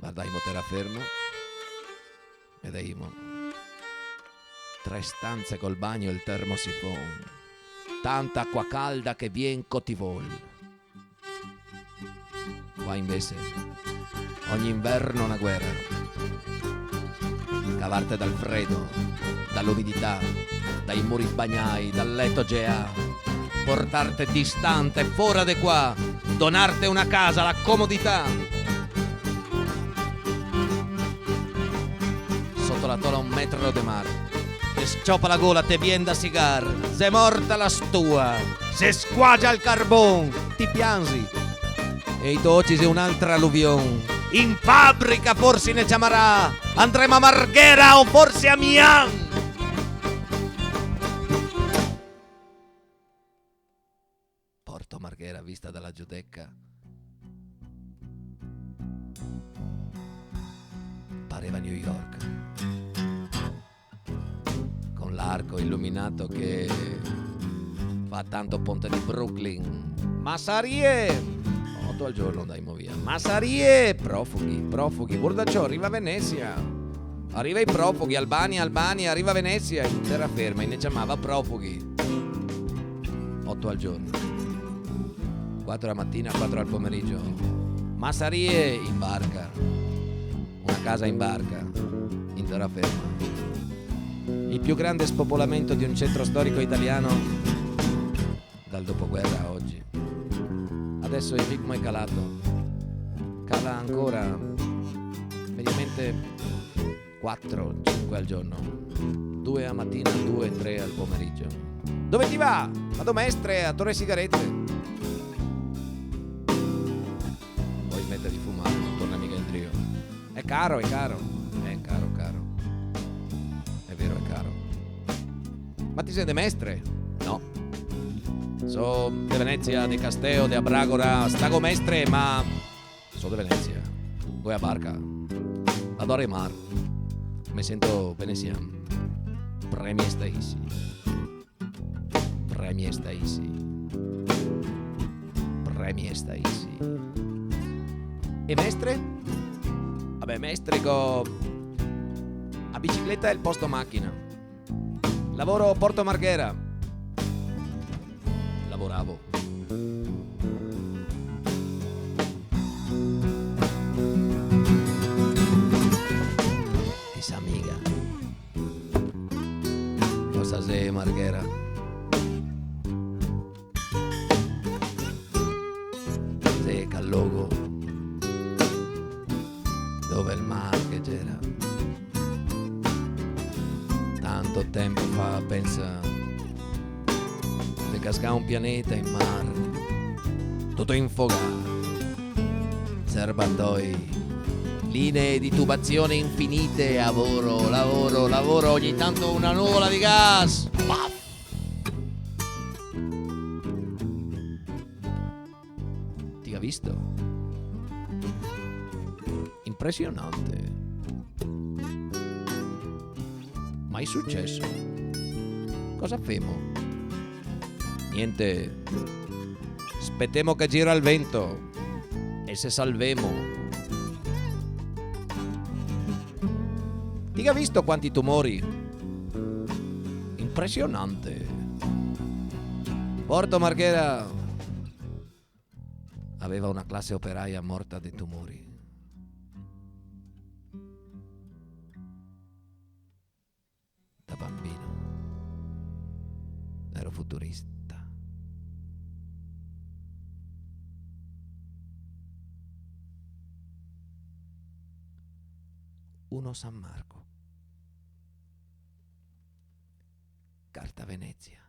Guardaimo terraferma, vedeimo 3 stanze col bagno e il termosifon, tanta acqua calda che vien cotivol. Qua invece ogni inverno una guerra, cavarte dal freddo, dall'umidità, dai muri bagnai, dal letto GA, portarte distante, fuori di qua, donarte una casa, la comodità. Sotto la tola 1 metro di mare, te scioppa la gola, te vien da cigar, se morta la stua, se squagia il carbon, ti piansi. E i toci se un'altra alluvione. In fabbrica forse ne chiamarà, andremo a Marghera o forse a Mian. Porto Marghera vista dalla Giudecca pareva New York, con l'arco illuminato che fa tanto ponte di Brooklyn. Massarie 8 al giorno andaimo via. Massarie, profughi, guarda ciò, arriva Venezia, arriva i profughi, Albania, arriva Venezia, in terraferma, e ne chiamava profughi. 8 al giorno, 4 la mattina, 4 al pomeriggio. Massarie in barca, una casa in barca, in terraferma. Il più grande spopolamento di un centro storico italiano dal dopoguerra a oggi. Adesso il ritmo è calato, cala ancora mediamente 4-5 al giorno, 2 a mattina, 2-3 al pomeriggio. Dove ti va? Vado mestre a Torre Sigarette. Poi smette di fumare, non torna mica in trio. È caro. È caro. È vero, è caro. Ma ti sei de mestre? No. So de Venezia, de Casteo, de Abragora, stago mestre, ma so de Venezia. Voi a barca. Vado a remar. Mi sento veneziano. Premier Stacy. E mestre? Vabbè, mestre go a bicicletta e il posto macchina. Lavoro Porto Marghera. Lavoravo. Disamiga. Cosa sei, Marghera? Sei Callogo, dove il mare che c'era tanto tempo fa, pensa, se casca un pianeta in mare, tutto infogato, serbatoi, linee di tubazione infinite, lavoro, ogni tanto una nuvola di gas. Paf! Ti ha visto? Impressionante. Mai successo? Cosa femo? Niente. Aspettiamo che gira il vento e se salvemo. Ti ha visto quanti tumori? Impressionante. Porto Marghera aveva una classe operaia morta di tumori. Da bambino ero futurista. Uno San Marco. Carta Venezia.